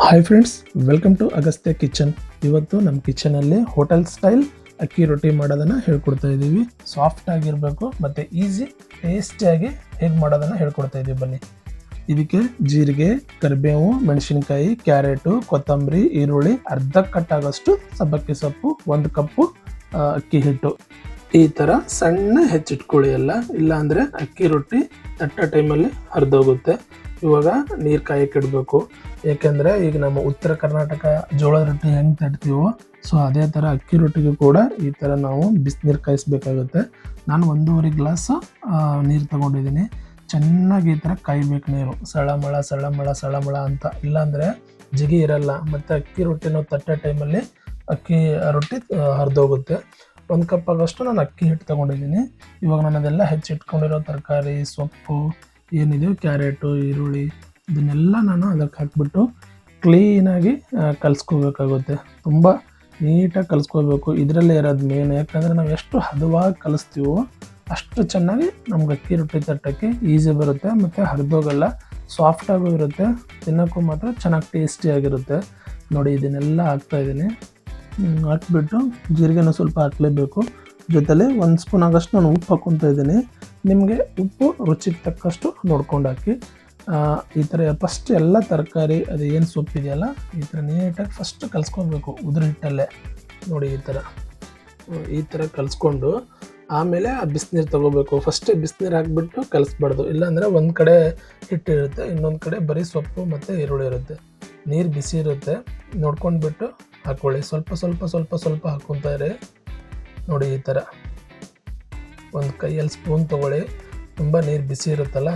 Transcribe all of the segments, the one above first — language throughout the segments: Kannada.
Hi friends, welcome to Agastya kitchen. ಇವತ್ತು ನಮ್ಮ ಕಿಚನಲ್ಲಿ ಹೋಟೆಲ್ ಸ್ಟೈಲ್ ಅಕ್ಕಿ ರೊಟ್ಟಿ ಮಾಡೋದನ್ನು ಹೇಳ್ಕೊಡ್ತಾ ಇದ್ದೀವಿ. ಸಾಫ್ಟ್ ಆಗಿರಬೇಕು ಮತ್ತು ಈಸಿ ಟೇಸ್ಟಿಯಾಗಿ ಹೇಗೆ ಮಾಡೋದನ್ನು ಹೇಳ್ಕೊಡ್ತಾ ಇದ್ದೀವಿ. ಬನ್ನಿ. ಇದಕ್ಕೆ ಜೀರಿಗೆ, ಕರಿಬೇವು, ಮೆಣಸಿನಕಾಯಿ, ಕ್ಯಾರೆಟು, ಕೊತ್ತಂಬರಿ, ಈರುಳ್ಳಿ, ಅರ್ಧ ಕಟ್ಟಾಗಷ್ಟು ಸಬ್ಬಕ್ಕಿ ಸೊಪ್ಪು, 1 ಕಪ್ಪು ಅಕ್ಕಿ ಹಿಟ್ಟು. ಈ ಥರ ಸಣ್ಣ ಹೆಚ್ಚಿಟ್ಕೊಳ್ಳಿ ಎಲ್ಲ, ಇಲ್ಲಾಂದರೆ ಅಕ್ಕಿ ರೊಟ್ಟಿ ತಟ್ಟ ಟೈಮಲ್ಲಿ ಹರಿದೋಗುತ್ತೆ. ಇವಾಗ ನೀರು ಕಾಯಕ್ಕೆ ಇಡಬೇಕು. ಏಕೆಂದರೆ ಈಗ ನಮ್ಮ ಉತ್ತರ ಕರ್ನಾಟಕ ಜೋಳದ ರೊಟ್ಟಿ ಹೆಂಗೆ ತಟ್ತೀವೋ ಸೊ ಅದೇ ಥರ ಅಕ್ಕಿ ರೊಟ್ಟಿಗೂ ಕೂಡ ಈ ಥರ ನಾವು ಬಿಸಿನೀರು ಕಾಯಿಸ್ಬೇಕಾಗುತ್ತೆ. ನಾನು 1.5 ಗ್ಲಾಸ್ ನೀರು ತೊಗೊಂಡಿದ್ದೀನಿ. ಚೆನ್ನಾಗಿ ಈ ಥರ ಕಾಯಬೇಕು ನೀರು, ಸಳಮಳ ಸಳಮಳ ಸಳಮಳ ಅಂತ, ಇಲ್ಲಾಂದರೆ ಜಿಗಿ ಇರಲ್ಲ. ಮತ್ತು ಅಕ್ಕಿ ರೊಟ್ಟಿ ನಾವು ತಟ್ಟೋ ಟೈಮಲ್ಲಿ ಅಕ್ಕಿ ರೊಟ್ಟಿ ಹರಿದೋಗುತ್ತೆ. 1 ಕಪ್ ಆಗೋಷ್ಟು ನಾನು ಅಕ್ಕಿ ಹಿಟ್ಟು ತೊಗೊಂಡಿದ್ದೀನಿ. ಇವಾಗ ನಾನು ಅದೆಲ್ಲ ಹೆಚ್ಚಿಟ್ಕೊಂಡಿರೋ ತರಕಾರಿ, ಸೊಪ್ಪು ಏನಿದೆಯೋ ಕ್ಯಾರೆಟು, ಈರುಳ್ಳಿ, ಇದನ್ನೆಲ್ಲ ನಾನು ಅದಕ್ಕೆ ಹಾಕಿಬಿಟ್ಟು ಕ್ಲೀನಾಗಿ ಕಲಿಸ್ಕೋಬೇಕಾಗುತ್ತೆ. ತುಂಬ ನೀಟಾಗಿ ಕಲಿಸ್ಕೋಬೇಕು. ಇದರಲ್ಲೇ ಇರೋದು ಮೇನ್. ಯಾಕಂದರೆ ನಾವು ಎಷ್ಟು ಹದವಾಗಿ ಕಲಿಸ್ತೀವೋ ಅಷ್ಟು ಚೆನ್ನಾಗಿ ನಮ್ಗೆ ಅಕ್ಕಿ ರೊಟ್ಟಿ ತಟ್ಟೋಕ್ಕೆ ಈಸಿ ಬರುತ್ತೆ ಮತ್ತು ಹರಿದೋಗಲ್ಲ, ಸಾಫ್ಟಾಗೂ ಇರುತ್ತೆ, ತಿನ್ನೋಕ್ಕೂ ಮಾತ್ರ ಚೆನ್ನಾಗಿ ಟೇಸ್ಟಿಯಾಗಿರುತ್ತೆ. ನೋಡಿ, ಇದನ್ನೆಲ್ಲ ಹಾಕ್ತಾಯಿದ್ದೀನಿ. ಹಾಕ್ಬಿಟ್ಟು ಜೀರಿಗೆನೂ ಸ್ವಲ್ಪ ಹಾಕಲೇಬೇಕು. ಜೊತೆಲಿ 1 ಸ್ಪೂನ್ ಆಗೋಷ್ಟು ನಾನು ಉಪ್ಪು ಹಾಕ್ಕೊತಾ ಇದ್ದೀನಿ. ನಿಮಗೆ ಉಪ್ಪು ರುಚಿಗೆ ತಕ್ಕಷ್ಟು ನೋಡ್ಕೊಂಡು ಹಾಕಿ. ಈ ಥರ ಫಸ್ಟ್ ಎಲ್ಲ ತರಕಾರಿ ಅದು ಏನು ಸೊಪ್ಪಿದೆಯಲ್ಲ ಈ ಥರ ನೀಟಾಗಿ ಫಸ್ಟ್ ಕಲಿಸ್ಕೊಬೇಕು ಉದುರು ಹಿಟ್ಟಲ್ಲೇ. ನೋಡಿ, ಈ ಥರ ಕಲಿಸ್ಕೊಂಡು ಆಮೇಲೆ ಆ ಬಿಸಿನೀರು ತೊಗೋಬೇಕು. ಫಸ್ಟೇ ಬಿಸಿನೀರು ಹಾಕ್ಬಿಟ್ಟು ಕಲಿಸ್ಬಾರ್ದು, ಇಲ್ಲಾಂದರೆ ಒಂದು ಕಡೆ ಹಿಟ್ಟಿರುತ್ತೆ, ಇನ್ನೊಂದು ಕಡೆ ಬರೀ ಸೊಪ್ಪು ಮತ್ತು ಈರುಳ್ಳಿ ಇರುತ್ತೆ. ನೀರು ಬಿಸಿ ಇರುತ್ತೆ, ನೋಡ್ಕೊಂಡ್ಬಿಟ್ಟು ಹಾಕ್ಕೊಳ್ಳಿ. ಸ್ವಲ್ಪ ಸ್ವಲ್ಪ ಸ್ವಲ್ಪ ಸ್ವಲ್ಪ ಹಾಕ್ಕೊತಾ ಇರಿ. ನೋಡಿ, ಈ ಥರ ಒಂದು ಕೈಯಲ್ಲಿ ಸ್ಪೂನ್ ತೊಗೊಳ್ಳಿ. ತುಂಬ ನೀರು ಬಿಸಿ ಇರುತ್ತಲ್ಲ,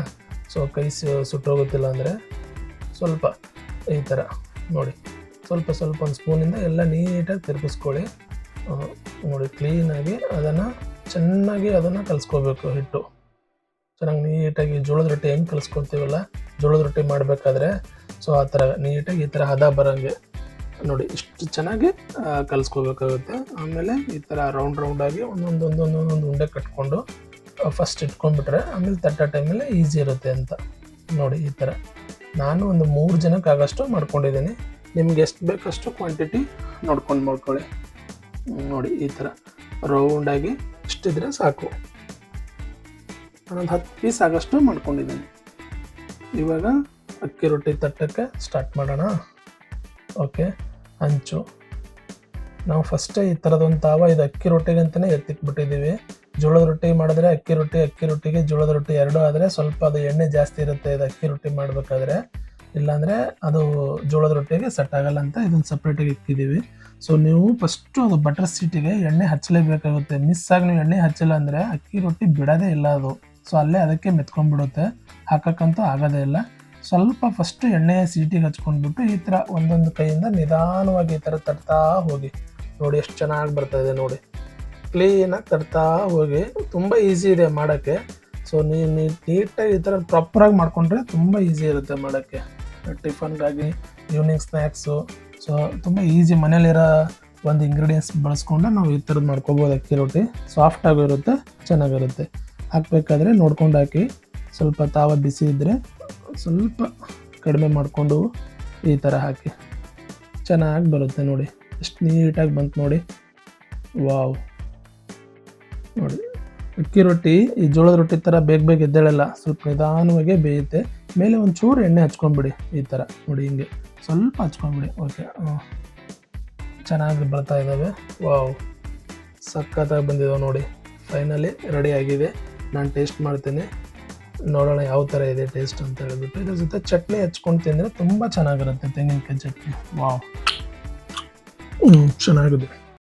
ಸೊ ಕೈ ಸುಟ್ಟೋಗುತ್ತಿಲ್ಲ ಅಂದರೆ ಸ್ವಲ್ಪ ಈ ಥರ ನೋಡಿ, ಸ್ವಲ್ಪ ಸ್ವಲ್ಪ ಒಂದು ಸ್ಪೂನಿಂದ ಎಲ್ಲ ನೀಟಾಗಿ ತಿರುಗಿಸ್ಕೊಳ್ಳಿ. ನೋಡಿ, ಕ್ಲೀನಾಗಿ ಚೆನ್ನಾಗಿ ಅದನ್ನು ಕಲಿಸ್ಕೋಬೇಕು. ಹಿಟ್ಟು ಚೆನ್ನಾಗಿ ನೀಟಾಗಿ ಜೋಳದ ರೊಟ್ಟಿ ಹೆಂಗೆ ಕಲಿಸ್ಕೊತೀವಲ್ಲ ಜೋಳದ ರೊಟ್ಟಿ ಮಾಡಬೇಕಾದ್ರೆ, ಸೊ ಆ ಥರ ನೀಟಾಗಿ ಈ ಥರ ಹದ ಬರೋಂಗೆ ನೋಡಿ ಇಷ್ಟು ಚೆನ್ನಾಗಿ ಕಲಿಸ್ಕೋಬೇಕಾಗುತ್ತೆ. ಆಮೇಲೆ ಈ ಥರ ರೌಂಡಾಗಿ ಒಂದೊಂದು ಉಂಡೆ ಕಟ್ಕೊಂಡು ಫಸ್ಟ್ ಇಟ್ಕೊಂಡ್ಬಿಟ್ರೆ ಆಮೇಲೆ ತಟ್ಟೋ ಟೈಮಲ್ಲಿ ಈಸಿ ಇರುತ್ತೆ ಅಂತ. ನೋಡಿ, ಈ ಥರ ನಾನು ಒಂದು 3 ಜನಕ್ಕೆ ಆಗೋಷ್ಟು ಮಾಡ್ಕೊಂಡಿದ್ದೀನಿ. ನಿಮ್ಗೆ ಎಷ್ಟು ಬೇಕಷ್ಟು ಕ್ವಾಂಟಿಟಿ ನೋಡ್ಕೊಂಡು ಮಾಡ್ಕೊಳ್ಳಿ. ನೋಡಿ, ಈ ಥರ ರೌಂಡಾಗಿ ಇಷ್ಟಿದ್ರೆ ಸಾಕು. ನಾನೊಂದು 10 ಪೀಸ್ ಆಗೋಷ್ಟು ಮಾಡ್ಕೊಂಡಿದ್ದೀನಿ. ಇವಾಗ ಅಕ್ಕಿ ರೊಟ್ಟಿ ತಟ್ಟಕ್ಕೆ ಸ್ಟಾರ್ಟ್ ಮಾಡೋಣ. ಓಕೆ, ಹಂಚು ನಾವು ಫಸ್ಟೇ ಈ ಥರದೊಂದು ತಾವ ಇದು ಅಕ್ಕಿ ರೊಟ್ಟಿಗೆ ಅಂತಲೇ ಎತ್ತಿಕ್ಬಿಟ್ಟಿದ್ದೀವಿ. ಜೋಳದ ರೊಟ್ಟಿ ಮಾಡಿದ್ರೆ ಅಕ್ಕಿ ರೊಟ್ಟಿಗೆ ಜೋಳದ ರೊಟ್ಟಿ ಎರಡೂ ಆದರೆ ಸ್ವಲ್ಪ ಅದು ಎಣ್ಣೆ ಜಾಸ್ತಿ ಇರುತ್ತೆ ಇದು ಅಕ್ಕಿ ರೊಟ್ಟಿ ಮಾಡಬೇಕಾದ್ರೆ, ಇಲ್ಲಾಂದರೆ ಅದು ಜೋಳದ ರೊಟ್ಟಿಗೆ ಸೆಟ್ ಆಗಲ್ಲ ಅಂತ ಇದನ್ನು ಸಪ್ರೇಟಾಗಿ ಇಕ್ಕಿದ್ದೀವಿ. ಸೊ ನೀವು ಫಸ್ಟು ಅದು ಬಟರ್ ಸೀಟಿಗೆ ಎಣ್ಣೆ ಹಚ್ಚಲೇಬೇಕಾಗುತ್ತೆ. ಮಿಸ್ಸಾಗಿ ನೀವು ಎಣ್ಣೆ ಹಚ್ಚಿಲ್ಲ ಅಂದರೆ ಅಕ್ಕಿ ರೊಟ್ಟಿ ಬಿಡೋದೇ ಇಲ್ಲ ಅದು. ಸೊ ಅಲ್ಲೇ ಅದಕ್ಕೆ ಮೆತ್ಕೊಂಡ್ಬಿಡುತ್ತೆ, ಹಾಕೋಕ್ಕಂತೂ ಆಗೋದೇ ಇಲ್ಲ. ಸ್ವಲ್ಪ ಫಸ್ಟು ಎಣ್ಣೆಯ ಸೀಟಿಗೆ ಹಚ್ಕೊಂಡ್ಬಿಟ್ಟು ಈ ಥರ ಒಂದೊಂದು ಕೈಯಿಂದ ನಿಧಾನವಾಗಿ ಈ ಥರ ತಟ್ತಾ ಹೋಗಿ. ನೋಡಿ ಎಷ್ಟು ಚೆನ್ನಾಗಿ ಬರ್ತಾಯಿದೆ. ನೋಡಿ, ಕ್ಲೀನಾಗಿ ತಟ್ತಾ ಹೋಗಿ. ತುಂಬ ಈಸಿ ಇದೆ ಮಾಡೋಕ್ಕೆ. ಸೊ ನೀವು ನೀಟಾಗಿ ಈ ಥರ ಪ್ರಾಪರಾಗಿ ಮಾಡಿಕೊಂಡ್ರೆ ತುಂಬ ಈಸಿ ಇರುತ್ತೆ ಮಾಡೋಕ್ಕೆ. ಟಿಫನ್ಗಾಗಿ, ಈವ್ನಿಂಗ್ ಸ್ನ್ಯಾಕ್ಸು, ಸೊ ತುಂಬ ಈಸಿ. ಮನೇಲಿರೋ ಒಂದು ಇಂಗ್ರೀಡಿಯೆಂಟ್ಸ್ ಬಳಸ್ಕೊಂಡು ನಾವು ಈ ಥರದ್ದು ಮಾಡ್ಕೊಬೋದು. ಅಕ್ಕಿ ರೊಟ್ಟಿ ಸಾಫ್ಟಾಗೂ ಇರುತ್ತೆ, ಚೆನ್ನಾಗಿರುತ್ತೆ. ಹಾಕಬೇಕಾದ್ರೆ ನೋಡ್ಕೊಂಡು ಹಾಕಿ. ಸ್ವಲ್ಪ ತಾವ ಬಿಸಿ ಇದ್ದರೆ ಸ್ವಲ್ಪ ಕಡಿಮೆ ಮಾಡಿಕೊಂಡು ಈ ಥರ ಹಾಕಿ. ಚೆನ್ನಾಗಿ ಬರುತ್ತೆ. ನೋಡಿ ಎಷ್ಟು ನೀಟಾಗಿ ಬಂತು. ನೋಡಿ, ವಾವ್. ನೋಡಿ, ಅಕ್ಕಿ ರೊಟ್ಟಿ ಈ ಜೋಳದ ರೊಟ್ಟಿ ಥರ ಬೇಗ ಎದ್ದೇಳಲ್ಲ, ಸ್ವಲ್ಪ ನಿಧಾನವಾಗಿ ಬೇಯುತ್ತೆ. ಮೇಲೆ ಒಂಚೂರು ಎಣ್ಣೆ ಹಚ್ಕೊಂಡ್ಬಿಡಿ ಈ ಥರ. ನೋಡಿ, ಹಿಂಗೆ ಸ್ವಲ್ಪ ಹಚ್ಕೊಂಡ್ಬಿಡಿ. ಓಕೆ, ಚೆನ್ನಾಗಿ ಬರ್ತಾ ಇದ್ದಾವೆ. ವಾವ್, ಸಖತ್ತಾಗಿ ಬಂದಿದ್ದಾವೆ. ನೋಡಿ, ಫೈನಲಿ ರೆಡಿ ಆಗಿದೆ. ನಾನು ಟೇಸ್ಟ್ ಮಾಡ್ತೀನಿ, ನೋಡೋಣ ಯಾವ ಥರ ಇದೆ ಟೇಸ್ಟ್ ಅಂತ ಹೇಳ್ಬಿಟ್ಟು. ಇದ್ರ ಜೊತೆ ಚಟ್ನಿ ಹಚ್ಕೊಂಡು ತಿಂದರೆ ತುಂಬ ಚೆನ್ನಾಗಿರುತ್ತೆ, ತೆಂಗಿನಕಾಯಿ ಚಟ್ನಿ. ವಾವ್, ಚೆನ್ನಾಗಿದೆ.